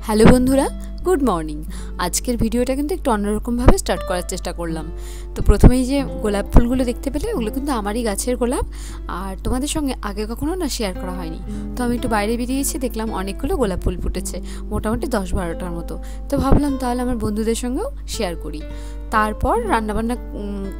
Hello বন্ধুরা, good morning. আজকের ভিডিওটা কিন্তু একটু অন্যরকমভাবে স্টার্ট করার চেষ্টা করলাম। তো প্রথমেই যে গোলাপ ফুলগুলো দেখতে পেলে, ওগুলো কিন্তু আমারই গাছের গোলাপ, আর তোমাদের সঙ্গে আগে কখনো না শেয়ার করা হয়নি। তো আমি একটু বাইরে বেরিয়েছি, দেখলাম অনেকগুলো গোলাপ ফুল ফুটেছে, মোটামুটি 10-12টার মতো। তো ভাবলাম তাহলে আমার বন্ধুদের সঙ্গেও শেয়ার করি। তারপর রান্নাবান্না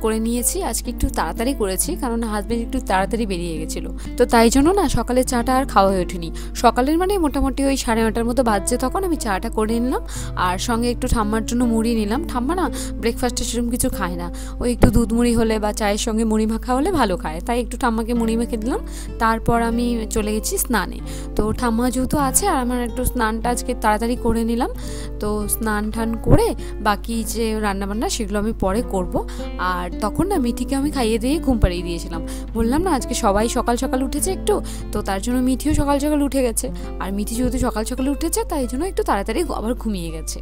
করে নিয়েছি। আজকে একটু তাড়াতাড়ি করেছি, কারণ হাজব্যান্ড একটু তাড়াতাড়ি বেরিয়ে গেছিলো, তো তাই জন্য না সকালে চাটা আর খাওয়া হয়ে ওঠেনি। সকালের মানে মোটামুটি ওই 9:30টার মতো বাজছে, তখন আমি চাটা করে নিলাম, আর সঙ্গে একটু ঠাম্মার জন্য মুড়ি নিলাম। ঠাম্মা না ব্রেকফাস্টে সেরকম কিছু খায় না, ওই একটু দুধ মুড়ি হলে বা চায়ের সঙ্গে মুড়ি মাখা হলে ভালো খায়, তাই একটু ঠাম্মাকে মুড়ি মেখে দিলাম। তারপর আমি চলে গেছি স্নানে। তো ঠাম্মা যেহেতু আছে, আর আমার একটু স্নানটা আজকে তাড়াতাড়ি করে নিলাম। তো স্নান টান করে বাকি যে রান্নাবান্না সেগুলো আমি পরে করব। আর তখন না মিঠিকে আমি খাইয়ে দিয়ে ঘুম পাড়িয়ে দিয়েছিলাম। বললাম না আজকে সবাই সকাল সকাল উঠেছে একটু, তো তার জন্য মিঠিও সকাল সকাল উঠে গেছে। আর মিঠি যেহেতু সকাল সকাল উঠেছে, তাই জন্য একটু তাড়াতাড়ি আবার ঘুমিয়ে গেছে।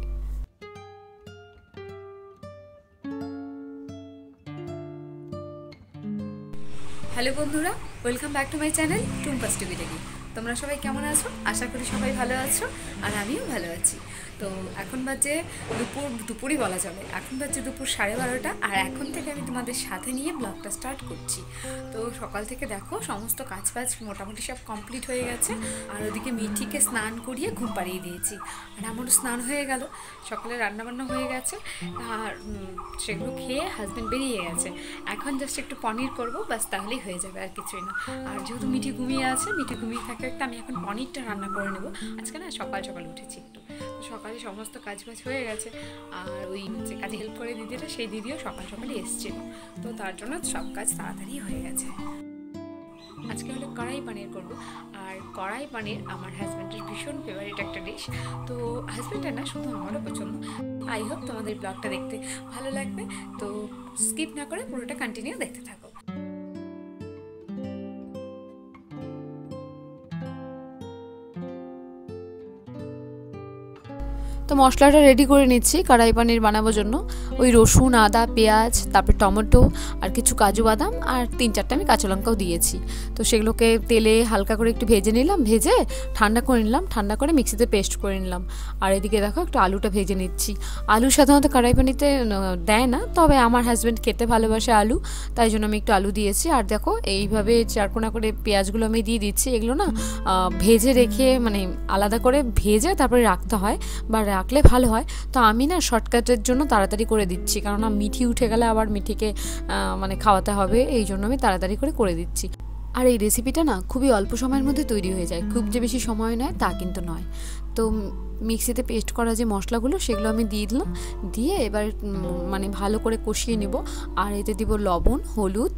হ্যালো বন্ধুরা, welcome back to my channel Tumpa's TUKITAKI। তোমরা সবাই কেমন আছো? আশা করি সবাই ভালো আছো, আর আমিও ভালো আছি। তো এখন বাজে দুপুরই বলা চলে, এখন বাজে দুপুর 12:30, আর এখন থেকে আমি তোমাদের সাথে নিয়ে ব্লগটা স্টার্ট করছি। তো সকাল থেকে দেখো সমস্ত কাজবাজ মোটামুটি সব কমপ্লিট হয়ে গেছে, আর ওদিকে মিঠিকে স্নান করিয়ে ঘুম পাড়িয়ে দিয়েছি, আর আমারও স্নান হয়ে গেল, সকালে রান্নাবান্না হয়ে গেছে, আর সেগুলো খেয়ে হাজব্যান্ড বেরিয়ে গেছে। এখন জাস্ট একটু পনির করবো, ব্যাস তাহলেই হয়ে যাবে, আর কিছুই না। আর যেহেতু মিঠি ঘুমিয়ে আছে, মিঠি ঘুমিয়ে থাকতে থাকতে আমি এখন পনিরটা রান্না করে নেবো। আজকে না সকাল সকাল উঠেছি একটু, সকালে সমস্ত কাজবাজ হয়ে গেছে, আর ওই যে কাজে হেল্প করে দিদিটা, সেই দিদিও সকাল সকালে এসেছিল, তো তার জন্য সব কাজ তাড়াতাড়ি হয়ে গেছে। আজকে হলো কড়াই পানির করবো, আর কড়াই পানির আমার হাজব্যান্ডের ভীষণ ফেভারিট একটা ডিশ। তো হাজব্যান্ডের না, শুধু আমারও পছন্দ। আই হোপ তোমাদের ব্লগটা দেখতে ভালো লাগবে, তো স্কিপ না করে পুরোটা কন্টিনিউ দেখতে থাকো। তো মশলাটা রেডি করে নিচ্ছি কড়াই পানির বানানোর জন্য। ওই রসুন, আদা, পেঁয়াজ, তারপর টমেটো, আর কিছু কাজু বাদাম, আর 3-4টা আমি কাঁচা লঙ্কাও দিয়েছি। তো সেগুলোকে তেলে হালকা করে একটু ভেজে নিলাম, ভেজে ঠান্ডা করে নিলাম, ঠান্ডা করে মিক্সিতে পেস্ট করে নিলাম। আর এদিকে দেখো একটু আলুটা ভেজে নিচ্ছি। আলু সাধারণত কড়াই পানিতে দেয় না, তবে আমার হাজব্যান্ড খেতে ভালোবাসে আলু, তাই জন্য আমি একটু আলু দিয়েছি। আর দেখো এইভাবে চারকোনা করে পেঁয়াজগুলো আমি দিয়ে দিচ্ছি। এগুলো না ভেজে রেখে, মানে আলাদা করে ভেজে তারপরে রাখতে হয়, বা রাখলে ভালো হয়। তো আমি না শর্টকাটের জন্য তাড়াতাড়ি করে দিচ্ছি, কারণ মিঠি উঠে গেলে আবার মিঠিকে মানে খাওয়াতে হবে, এই জন্য আমি তাড়াতাড়ি করে দিচ্ছি। আর এই রেসিপিটা না খুবই অল্প সময়ের মধ্যে তৈরি হয়ে যায়, খুব যে বেশি সময় নেয় তা কিন্তু নয়। তো মিক্সিতে পেস্ট করা যে মশলাগুলো সেগুলো আমি দিয়ে দিলাম, দিয়ে এবার মানে ভালো করে কষিয়ে নেব। আর এতে দিব লবণ, হলুদ,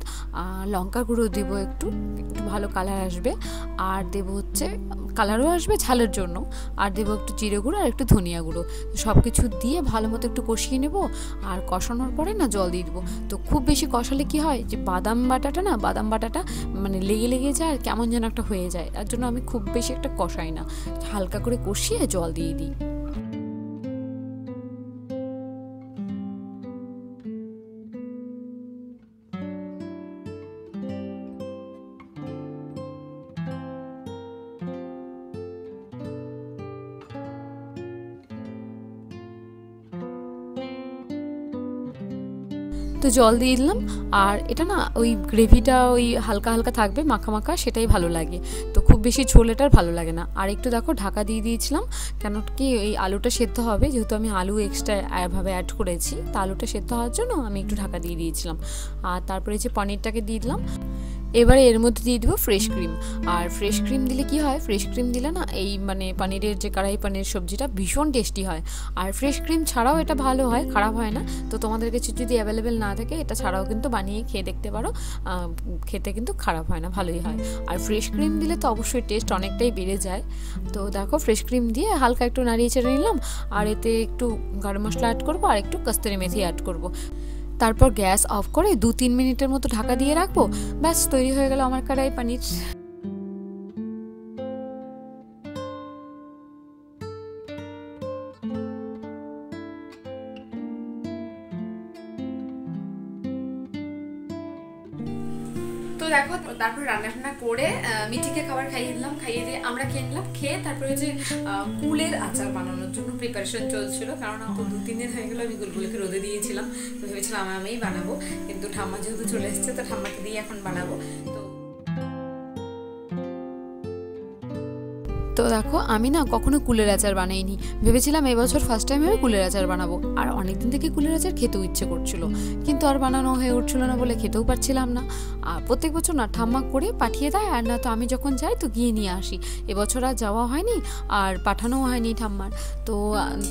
লঙ্কা গুঁড়ো দিব, একটু ভালো কালার আসবে। আর দেব হচ্ছে কালারও আসবে ঝালের জন্য, আর দেবো একটু জিরে গুঁড়ো আর একটু ধনিয়া গুঁড়ো। সব কিছু দিয়ে ভালো মতো একটু কষিয়ে নেব। আর কষানোর পরে না জল দিয়ে দেবো। তো খুব বেশি কষালে কি হয়, যে বাদাম বাটাটা মানে লেগে যায়, আর কেমন যেন একটা হয়ে যায়, তার জন্য আমি খুব বেশি একটা কষাই না, হালকা করে কষিয়ে জল দিয়ে দিই। তো জল দিয়ে দিলাম। আর এটা না ওই গ্রেভিটা ওই হালকা হালকা থাকবে, মাখা মাখা, সেটাই ভালো লাগে। তো খুব বেশি ঝোল এটার ভালো লাগে না। আর একটু দেখো ঢাকা দিয়ে দিয়েছিলাম, কেন কি এই আলুটা সেদ্ধ হবে, যেহেতু আমি আলু এক্সট্রা ভাবে অ্যাড করেছি, তা আলুটা সেদ্ধ হওয়ার জন্য আমি একটু ঢাকা দিয়ে দিয়েছিলাম। আর তারপরে যে পনিরটাকে দিয়ে দিলাম। এবারে এর মধ্যে দিয়ে দেবো ফ্রেশ ক্রিম। আর ফ্রেশ ক্রিম দিলে কি হয়, ফ্রেশ ক্রিম দিলে না এই মানে পনিরের যে কড়াই পনির সবজিটা ভীষণ টেস্টি হয়। আর ফ্রেশ ক্রিম ছাড়াও এটা ভালো হয়, খারাপ হয় না। তো তোমাদের কাছে যদি অ্যাভেলেবেল না থাকে, এটা ছাড়াও কিন্তু বানিয়ে খেয়ে দেখতে পারো, খেতে কিন্তু খারাপ হয় না, ভালোই হয়। আর ফ্রেশ ক্রিম দিলে তো অবশ্যই টেস্ট অনেকটাই বেড়ে যায়। তো দেখো ফ্রেশ ক্রিম দিয়ে হালকা একটু নাড়িয়ে চেড়ে নিলাম। আর এতে একটু গরম মশলা অ্যাড করবো, আর একটু কস্তুরি মেথি অ্যাড করবো। তারপর গ্যাস অফ করে 2-3 মিনিটের মতো ঢাকা দিয়ে রাখবো, ব্যাস তৈরি হয়ে গেল আমার কড়াই পনির। তো দেখো তারপর রান্না করে মিঠিকে খাবার খাইয়ে দিলাম, খাইয়ে দিয়ে আমরা খেয়ে নিলাম। খেয়ে তারপরে যে কুলের আচার বানানোর জন্য প্রিপারেশন চলছিল, কারণ তো 2-3 দিন হয়ে গেলো আমি গুলগুলোকে রোদে দিয়েছিলাম। তো ভেবেছিলাম আমিই বানাবো, কিন্তু ঠাম্মা যেহেতু চলে এসছে তো ঠাম্মাকে দিয়ে এখন বানাবো। তো দেখো আমি না কখনো কুলের আচার বানাইনি, ভেবেছিলাম এবছর ফার্স্ট টাইম আমি কুলের আচার বানাবো। আর অনেকদিন থেকে কুলের আচার খেতেও ইচ্ছে করছিল, কিন্তু আর বানানো হয়ে উঠছিল না বলে খেতেও পারছিলাম না। আর প্রত্যেক বছর না ঠাম্মা করে পাঠিয়ে দেয়, আর না তো আমি যখন যাই তো গিয়ে নিয়ে আসি। এবছর আর যাওয়া হয়নি আর পাঠানোও হয়নি ঠাম্মার। তো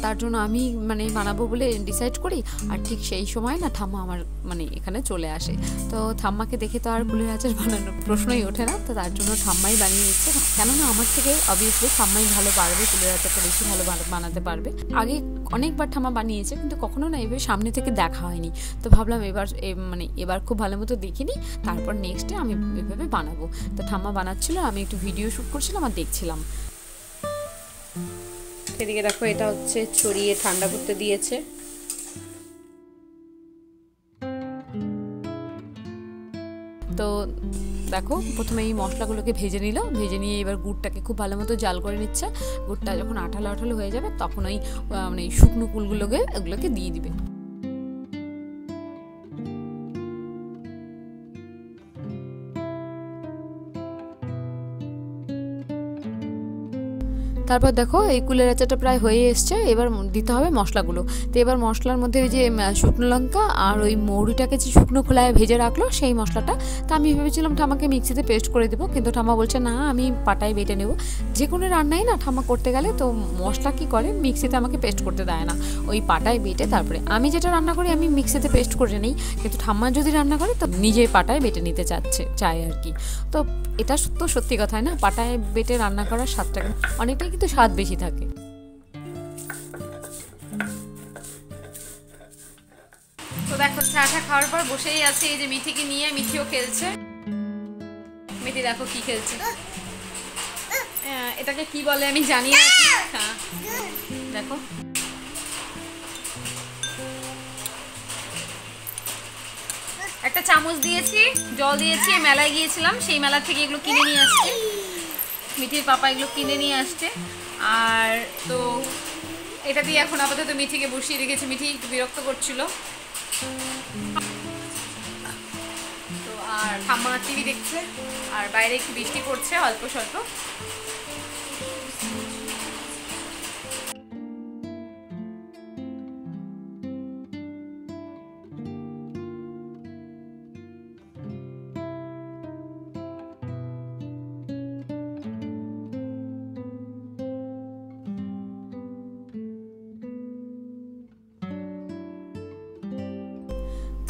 তার জন্য আমি মানে বানাবো বলে ডিসাইড করি, আর ঠিক সেই সময় না ঠাম্মা আমার মানে এখানে চলে আসে। তো ঠাম্মাকে দেখে তো আর কুলের আচার বানানোর প্রশ্নই ওঠে না। তো তার জন্য ঠাম্মাই বানিয়ে দিচ্ছে, কেননা আমার থেকে অবভিয়াসলি ঠাম্মাই ভালো পারবে, কুলের আচারটা বেশি ভালো বানাতে পারবে। আগে অনেকবার ঠাম্মা বানিয়েছে, কিন্তু কখনো না এভাবে সামনে থেকে দেখা হয়নি। তো ভাবলাম এবার খুব ভালো মতো দেখিনি, তারপর নেক্সটে আমি এভাবে বানাবো। তো ঠাম্মা বানাচ্ছিল, আমি একটু ভিডিও শ্যুট করছিলাম আর দেখছিলাম। এদিকে দেখো এটা হচ্ছে ছড়িয়ে ঠান্ডা করতে দিয়েছে। তো দেখো প্রথমে এই মশলাগুলোকে ভেজে নিল, ভেজে নিয়ে এবার গুড়টাকে খুব ভালো মতো জাল করে নিচ্ছে। গুড়টা যখন আঠালো আঠালো হয়ে যাবে তখন ওই মানে শুকনো ওগুলোকে দিয়ে দিবে। তারপর দেখো এই কুলের আচারটা প্রায় হয়ে এসছে, এবার দিতে হবে মশলাগুলো। তো এবার মশলার মধ্যে ওই যে শুকনো লঙ্কা আর ওই মৌরিটাকে যে শুকনো খোলায় ভেজে রাখলো সেই মশলাটা, তো আমি ভেবেছিলাম ঠাম্মাকে মিক্সিতে পেস্ট করে দেবো, কিন্তু ঠাম্মা বলছে না আমি পাটায় বেটে নেবো। যে কোনো রান্নাই না ঠাম্মা করতে গেলে তো মশলা কি করে মিক্সিতে আমাকে পেস্ট করতে দেয় না, ওই পাটায় বেটে তারপরে আমি যেটা রান্না করি আমি মিক্সিতে পেস্ট করে নিই, কিন্তু ঠাম্মা যদি রান্না করে তো নিজের পাটায় বেটে নিতে চায় আর কি। তো এটা তো সত্যি কথাই না, পাটায় বেটে রান্না করার স্বাদটা অনেকটাই কিন্তু স্বাদ বেশি থাকে। তো দেখো চাটা খাওয়ার পর বসেই আছে, এই যে মিঠিকে নিয়ে, মিঠিও খেলছে। মিঠি দেখো কি খেলছে, এটাকে কি বলে আমি জানি না। দেখো একটা চামচ দিয়েছি, জল দিয়েছি, মেলায় গিয়েছিলাম, সেই মেলা থেকে এগুলো কিনে নিয়ে আসছে মিঠির পাপা, এগুলো কিনে নিয়ে আসছে। আর তো এটা দিয়ে এখন আপাতত মিঠিকে বসিয়ে রেখেছে, মিঠি একটু বিরক্ত করছিল। তো আর ঠাম্মা টিভি দেখছে, আর বাইরে একটু বৃষ্টি পড়ছে অল্প স্বল্প।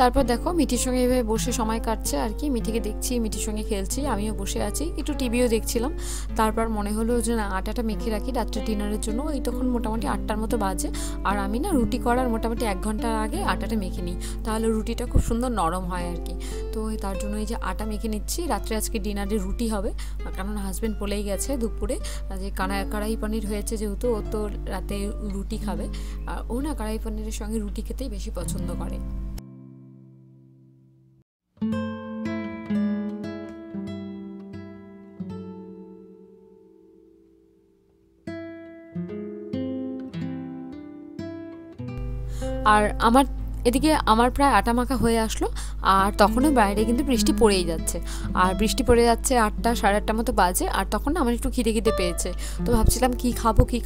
তারপর দেখো মিঠির সঙ্গে এভাবে বসে সময় কাটছে আর কি, মিঠিকে দেখছি, মিঠির সঙ্গে খেলছি, আমিও বসে আছি, একটু টিভিও দেখছিলাম। তারপর মনে হলো যে না আটাটা মেখে রাখি রাত্রে ডিনারের জন্য। ওই তখন মোটামুটি 8টার মতো বাজে, আর আমি না রুটি করার মোটামুটি 1 ঘন্টার আগে আটাটা মেখে নিই, তাহলে রুটিটা খুব সুন্দর নরম হয় আর কি। তো তার জন্য এই যে আটা মেখে নিচ্ছি, রাত্রে আজকে ডিনারে রুটি হবে, কারণ হাজব্যান্ড বলেই গেছে দুপুরে যে কড়াই পনির হয়েছে যেহেতু, ও তো রাতে রুটি খাবে, আর ও না কড়াই পনিরের সঙ্গে রুটি খেতেই বেশি পছন্দ করে। আর এদিকে আমার প্রায় আটা মাখা হয়ে আসলো, আর তখনও বাইরে কিন্তু বৃষ্টি পড়েই যাচ্ছে, আর বৃষ্টি পড়ে যাচ্ছে 8টা সাড়ে 8টার মতো বাজে। আর তখন না আমার একটু খিদে পেয়েছে, তো ভাবছিলাম কি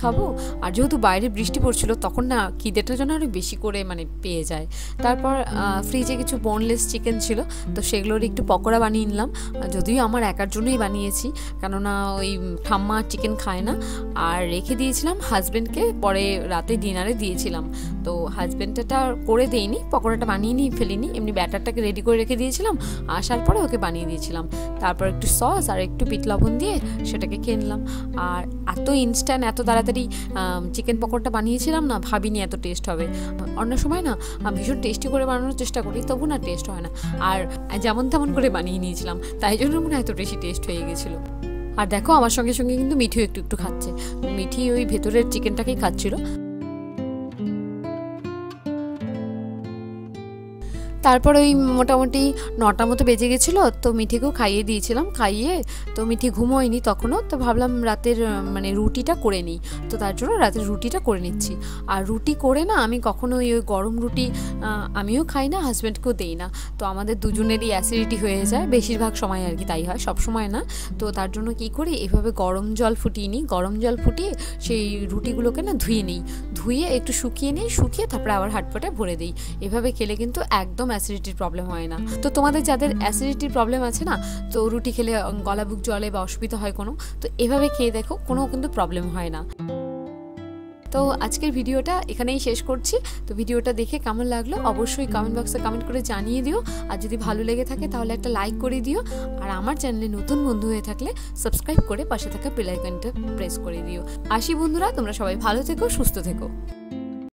খাবো, আর যেহেতু বাইরে বৃষ্টি পড়ছিল তখন না খিদেটার জন্য আরও বেশি করে মানে পেয়ে যায়। তারপর ফ্রিজে কিছু বোনলেস চিকেন ছিল, তো সেগুলোর একটু পকোড়া বানিয়ে নিলাম, যদিও আমার একার জন্যই বানিয়েছি, কেননা ওই ঠাম্মা চিকেন খায় না। আর রেখে দিয়েছিলাম হাজব্যান্ডকে, পরে রাতে ডিনারে দিয়েছিলাম। তো হাজব্যান্ডটা করে দেইনি, পকোড়াটা বানিয়ে নিয়ে ফেলিনি, এমনি ব্যাটারটাকে রেডি করে রেখে দিয়েছিলাম, আসার পরে ওকে বানিয়ে দিয়েছিলাম। তারপর একটু সস আর একটু বিট লবণ দিয়ে সেটাকে খেয়ে নিলাম। আর এত ইনস্ট্যান্ট এত তাড়াতাড়ি চিকেন পকোড়াটা বানিয়েছিলাম না, ভাবিনি এত টেস্ট হবে। অন্য সময় না ভীষণ টেস্টি করে বানানোর চেষ্টা করি, তবু না টেস্ট হয় না, আর যেমন তেমন করে বানিয়ে নিয়েছিলাম, তাই জন্য মনে হয় এত বেশি টেস্ট হয়ে গেছিলো। আর দেখো আমার সঙ্গে সঙ্গে কিন্তু মিঠিও একটু খাচ্ছে, মিঠি ওই ভেতরের চিকেনটাকেই খাচ্ছিল। তারপর ওই মোটামুটি 9টা মতো বেজে গেছিলো, তো মিঠিকেও খাইয়ে দিয়েছিলাম। খাইয়ে তো মিঠি ঘুমোয়নি তখনও, তো ভাবলাম রাতের মানে রুটিটা করে নিই, তো তার জন্য রাতের রুটিটা করে নিচ্ছি। আর রুটি করে না আমি কখনো ওই গরম রুটি আমিও খাই না, হাজব্যান্ডকেও দেই না, তো আমাদের দুজনেরই অ্যাসিডিটি হয়ে যায় বেশিরভাগ সময় আর কি, তাই হয়, সব সময় না। তো তার জন্য কি করি, এভাবে গরম জল ফুটিয়ে নিই, গরম জল ফুটিয়ে সেই রুটিগুলোকে না ধুয়ে নিই, ধুয়ে একটু শুকিয়ে নিই, শুকিয়ে তারপরে আবার হাটপটে ভরে দিই। এভাবে খেলে কিন্তু একদম অ্যাসিডিটির প্রবলেম হয় না। তো তোমাদের যাদের অ্যাসিডিটির প্রবলেম আছে না, তো রুটি খেলে গলা বুক জলে বা অসুবিধা হয় কোনো, তো এভাবে খেয়ে দেখো, কোনো কিন্তু প্রবলেম হয় না। তো আজকের ভিডিওটা এখানেই শেষ করছি। তো ভিডিওটা দেখে কেমন লাগলো অবশ্যই কমেন্ট বক্সে কমেন্ট করে জানিয়ে দিও, আর যদি ভালো লেগে থাকে তাহলে একটা লাইক করে দিও, আর আমার চ্যানেলে নতুন বন্ধু হয়ে থাকলে সাবস্ক্রাইব করে পাশে থাকা বেল আইকনটা প্রেস করে দিও। আসি বন্ধুরা, তোমরা সবাই ভালো থেকো, সুস্থ থেকো।